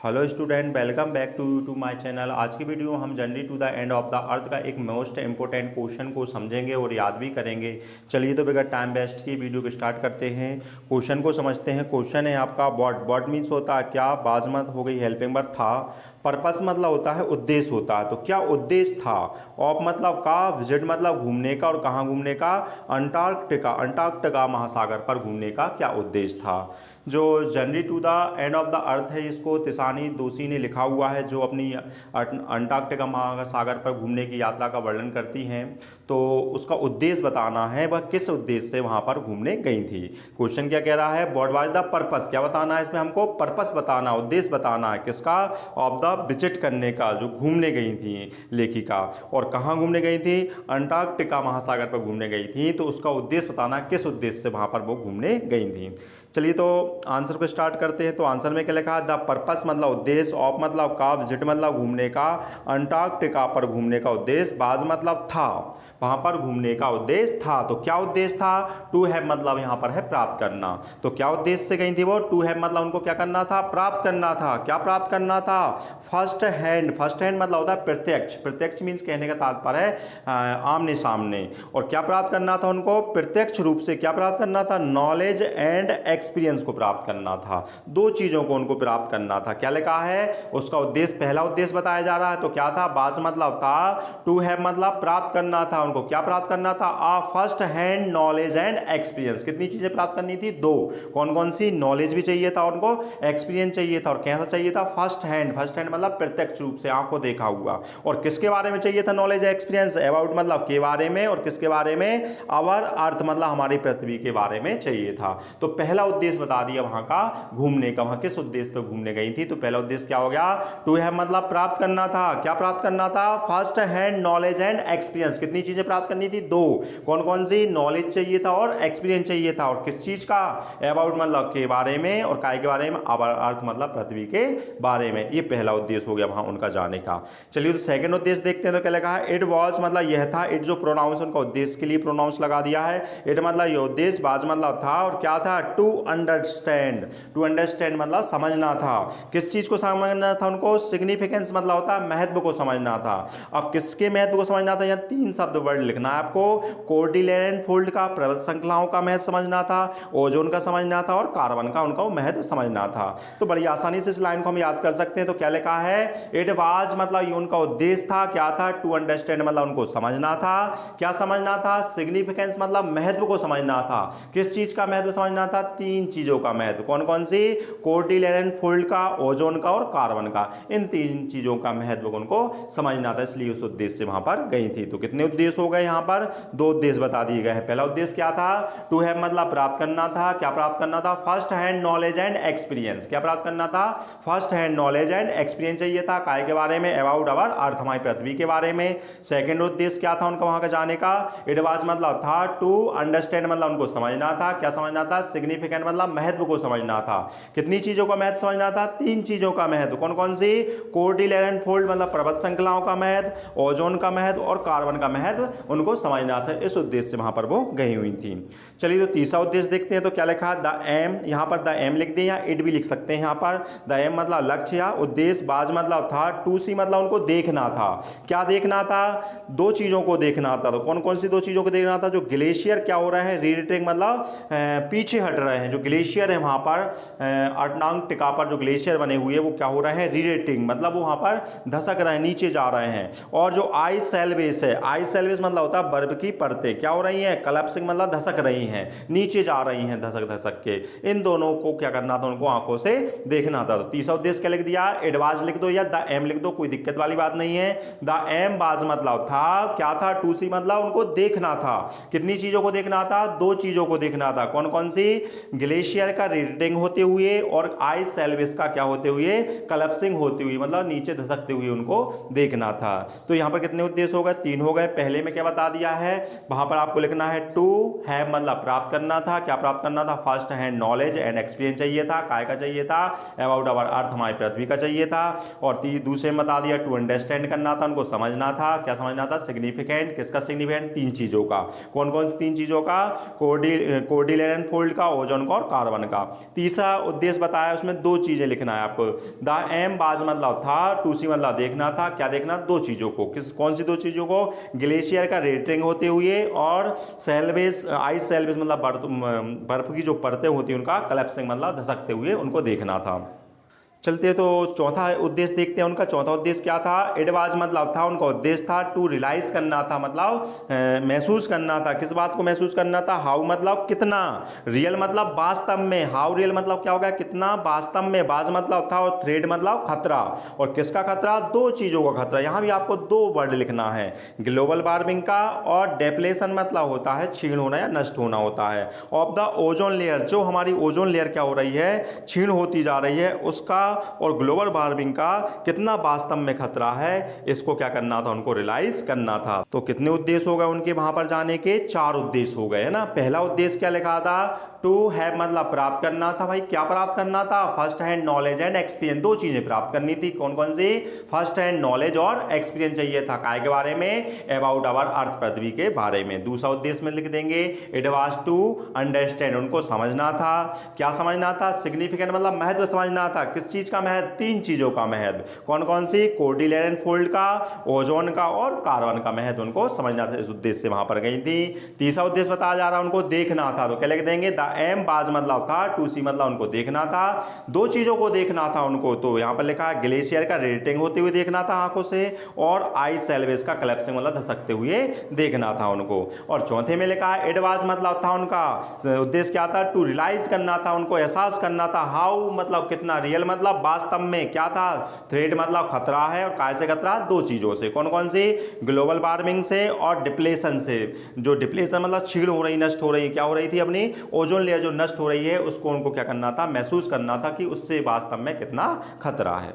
Hello student, welcome back to my channel. आज की video हम journey to the end of the earth का एक मोस्ट इंपॉर्टेंट क्वेश्चन को समझेंगे और याद भी करेंगे। चलिए तो बगैर टाइम वेस्ट की वीडियो को स्टार्ट करते हैं। क्वेश्चन को समझते हैं। क्वेश्चन है आपका व्हाट मीन्स होता है क्या, बाजमत हो गई हेल्पिंग वर्ब था, पर्पस मतलब होता है उद्देश्य होता है। तो क्या उद्देश्य था, ऑफ मतलब का, विजिट मतलब घूमने का और कहाँ घूमने का, अंटार्कटिका महासागर पर घूमने का क्या उद्देश्य था। जो journey to the end of the earth है इसको तिसानी दोषी ने लिखा हुआ है, जो अपनी अंटार्कटिका महासागर पर घूमने की यात्रा का वर्णन करती हैं। तो उसका उद्देश्य बताना है, वह किस उद्देश्य से वहाँ पर घूमने गई थी। क्वेश्चन क्या कह रहा है, व्हाट वाज द पर्पस, क्या बताना है इसमें हमको, पर्पस बताना, उद्देश्य बताना है किसका, ऑफ द विजिट करने का, जो घूमने गई थी लेखिका। और कहाँ घूमने गई थी, अंटार्कटिका महासागर पर घूमने गई थी। तो उसका उद्देश्य बताना किस उद्देश्य से वहाँ पर वो घूमने गई थी। चलिए तो आंसर को स्टार्ट करते हैं। तो आंसर में क्या लिखा है, द पर्पस मतलब उद्देश्य, ऑफ मतलब का, विजिट मतलब घूमने का, अंटार्कटिका पर घूमने का उद्देश्य, बाज मतलब था, वहां पर घूमने का उद्देश्य था। तो क्या उद्देश्य था, टू हैव मतलब यहां पर है प्राप्त करना। तो क्या उद्देश्य से गई थी वो, टू हैव मतलब उनको क्या करना था, प्राप्त करना था। क्या प्राप्त करना था, फर्स्ट हैंड मतलब होता है प्रत्यक्ष, प्रत्यक्ष मीन्स कहने का तात्पर्य है आमने सामने। और क्या प्राप्त करना था उनको, प्रत्यक्ष रूप से क्या प्राप्त करना था, नॉलेज एंड एक्सपीरियंस को प्राप्त करना था। दो चीजों को उनको प्राप्त करना था। क्या लिखा है, उसका उद्देश्य, पहला उद्देश्य बताया जा रहा है। तो क्या था, बाज मतलब था, टू हैव मतलब प्राप्त करना था, उनको क्या प्राप्त करना था, a first hand knowledge and experience. कितनी चीजें प्राप्त करनी थी, दो। कौन कौन सी, नॉलेज भी चाहिए था उनको, एक्सपीरियंस चाहिए था। और कैसा चाहिए था, फर्स्ट हैंड मतलब प्रत्यक्ष रूप से आंखों देखा हुआ। और किसके बारे में चाहिए था नॉलेज एक्सपीरियंस, अबाउट मतलब के बारे में, और किसके बारे में, आवर अर्थ मतलब हमारी पृथ्वी के बारे में चाहिए था। तो पहला उद्देश्य बता दिया वहां का घूमने का, वहां किस उद्देश्य पे घूमने गई थी। तो पहला उद्देश्य क्या हो गया, टू हैव मतलब प्राप्त करना था। क्या प्राप्त करना था, first hand knowledge and experience. कितनी चीजें प्राप्त करनी थी, दो। कौन कौन सी, नॉलेज चाहिए था और एक्सपीरियंस चाहिए था। और किस चीज का, अबाउट मतलब के बारे में, और काय के बारे में, आवर अर्थ मतलब पृथ्वी के बारे में। ये पहला उद्देश्य हो गया वहां उनका जाने का। चलिए तो सेकंड उद्देश्य देखते हैं। तो क्या लिखा है, इट वॉज मतलब यह था, इट जो प्रोनाउंस उनका उद्देश्य के लिए प्रोनाउंस लगा दिया है। इट मतलब ये उद्देश्य, बाज मतलब था, और क्या था, टू अंडरस्टैंड, टू अंडरस्टैंड मतलब समझना था। किस चीज को समझना था उनको, सिग्निफिकेंस मतलब होता है महत्व को समझना था। अब किसके महत्व को समझना था, यहाँ तीन शब्द वर्ड लिखना है आपको। कोर्डिलेरन फोल्ड का, पर्वत श्रृंखलाओं का महत्व समझना था, ओजोन का समझना था, और कार्बन का उनका महत्व समझना था। तो बड़ी आसानी से इस लाइन को हम याद कर सकते हैं। तो क्या लिखा है, इट वाज मतलब ये उनका उद्देश्य था, क्या था, टू अंडरस्टैंड मतलब उनको समझना था। क्या समझना था, सिग्निफिकेंस मतलब महत्व को समझना था। किस चीज का महत्व समझना था, तीन चीजों का महत्व। कौन कौन सी, कोर्डिलेरन फोल्ड का, ओजोन का और कार्बन का। इन तीन चीजों का महत्व उनको समझना था, इसलिए उस उद्देश्य से वहां पर गई थी। तो कितने उद्देश्य हो गए यहाँ पर, दो उद्देश्य बता दिए गए हैं। पहला उद्देश्य क्या था, टू हैव मतलब प्राप्त करना था। क्या प्राप्त करना था, first hand knowledge and experience. क्या प्राप्त करना था, first hand knowledge and experience चाहिए था, काय के बारे में, अबाउट अवर अर्थ हमारी पृथ्वी के बारे में। सेकंड उद्देश्य क्या था उनका वहां का जाने का, इट वाज मतलब था, टू अंडरस्टैंड मतलब उनको समझना था। क्या समझना था, सिग्निफिकेंट मतलब महत्व को समझना था। कितनी चीजों का महत्व समझना था, तीन चीजों का महत्व। कौन कौन सी, कोर्डिलेरन फोल्ड मतलब पर्वत श्रृंखलाओं का महत्व, ओजोन का महत्व और कार्बन का महत्व उनको समझना था। इस उद्देश्य से वहां पर वो गई हुई थी। चलिए तो तीसरा उद्देश्य देखते हैं। तो क्या लिखा है, द एम, यहां पर द एम लिख दें या इट भी लिख सकते हैं। यहां पर द एम मतलब लक्ष्य या उद्देश्य, बाज मतलब था, टू सी मतलब उनको देखना था। क्या देखना था, दो चीजों को देखना था। तो कौन कौन सी दो चीजों को देखना था, जो ग्लेशियर क्या हो रहे हैं, रिट्रीटिंग मतलब पीछे हट रहे हैं। जो ग्लेशियर है वहां पर अंटार्कटिका पर जो ग्लेशियर बने हुए वो क्या हो रहे हैं, रिट्रीटिंग मतलब वो वहां पर धसक रहे हैं, नीचे जा रहे हैं। और जो आइस सेल्वेस है, आइस सेल्वेस मतलब होता है बर्फ की परतें क्या हो रही हैं, कलप्सिंग मतलब धसक रही हैं, नीचे जा रही हैं धसक धसक के। इन दोनों को क्या करना था, उनको आंखों से देखना था। तो तीसरा उद्देश्य क्या लिख दिया, एडवाज लिख दो या द एम लिख दो, कोई दिक्कत वाली बात नहीं है। द एम बाज मतलब था, क्या था, टू सी मतलब उनको देखना था। कितनी चीजों को देखना था, दो चीजों को देखना था। कौन कौन सी, ग्लेशियर का रिट्रीटिंग होते हुए और आइस सेल्वेस का क्या होते हुए, कलप्सिंग होती हुई मतलब नीचे धसकते हुए उनको देखना था। तो यहां पर कितने उद्देश्य हो गए, तीन हो गए। पहले में क्या बता दिया है, वहां पर आपको लिखना है टू हैव मतलब प्राप्त करना था। क्या प्राप्त करना था, first hand knowledge and experience चाहिए था। काय का चाहिए था, अबाउट अवर अर्थ हमारी पृथ्वी का चाहिए था। और दूसरे में बता दिया टू अंडरस्टैंड करना था, उनको समझना था। क्या समझना था, सिग्निफिकेंट, किसका सिग्निफिकेंट, तीन चीजों का। कौन कौन सी तीन चीजों का, कोर्डिलेरन फोल्ड का, ओजोन ओजोन का और कार्बन का। तीसरा उद्देश्य बताया, उसमें दो चीजें लिखना है आपको। द एम बाज मतलब था, टू सी मतलब देखना था, क्या देखना, दो चीजों को। कौन सी दो चीजों को? ग्लेशियर का रेटरिंग होते हुए और सेलवेज आइस सेलवेज मतलब बर्फ की जो परतें होती हैं उनका कलेप्सिंग मतलब धसकते हुए उनको देखना था। चलते तो चौथा उद्देश्य देखते हैं उनका। चौथा उद्देश्य क्या था? एडवांस मतलब था, उनका उद्देश्य था टू रियलाइज करना था, मतलब महसूस करना था। किस बात को महसूस करना था? हाउ मतलब कितना, रियल मतलब वास्तव में, हाउ रियल मतलब क्या हो गया, कितना वास्तव में, बाज मतलब था और थ्रेड मतलब खतरा। और किसका खतरा? दो चीजों का खतरा। यहां भी आपको दो वर्ड लिखना है, ग्लोबल वार्मिंग का और डेप्लेशन मतलब होता है क्षीण होना या नष्ट होना होता है, ऑफ द ओजोन लेयर, जो हमारी ओजोन लेयर क्या हो रही है, क्षीण होती जा रही है, उसका और ग्लोबल वार्मिंग का कितना वास्तव में खतरा है, इसको क्या करना था, उनको रियलाइज करना था। तो कितने उद्देश्य हो गए उनके वहां पर जाने के? चार उद्देश्य हो गए, है ना। पहला उद्देश्य क्या लिखा था? टू हैव मतलब प्राप्त करना था। भाई क्या प्राप्त करना था? First hand knowledge and experience, दो चीजें प्राप्त करनी थी। कौन कौन सी? फर्स्ट हैंड नॉलेज और एक्सपीरियंस चाहिए था, काय के बारे में? अबाउट आवर अर्थ, पृथ्वी के बारे में। दूसरा उद्देश्य में लिख देंगे, इट वाज टू अंडरस्टैंड, उनको समझना था। क्या समझना था? सिग्निफिकेंट मतलब महत्व समझना था। किस चीज का महत्व? तीन चीजों का महत्व। कौन कौन सी? कोर्डिलेरन फोल्ड का, ओजोन का और कार्बन का महत्व उनको समझना था। इस उद्देश्य से वहां पर गई थी। तीसरा उद्देश्य बताया जा रहा है, उनको देखना था। तो क्या लिख देंगे? द एम बाज मतलब था, टू सी मतलब उनको देखना था, दो चीजों को देखना था उनको। तो यहां पर लिखा है ग्लेशियर का रेटिंग होते हुए देखना था आंखों से, और आइस सेलवेज का कलेप्सिंग मतलब धसकते हुए देखना था उनको। और चौथे में लिखा है एडवांस मतलब था उनका उद्देश्य क्या था? टू रियलाइज करना था, उनको एहसास करना था। हाउ मतलब कितना, रियल मतलब वास्तव में, क्या था? थ्रेट मतलब खतरा है, और काय से खतरा? दो चीजों से। कौन कौन सी? ग्लोबल वार्मिंग से और डिप्लेशन से। जो डिप्लेशन मतलब क्षीण हो रही, नष्ट हो रही, क्या हो रही थी? अपनी ओजोन लेयर जो नष्ट हो रही है उसको उनको क्या करना था? महसूस करना था कि उससे वास्तव में कितना खतरा है।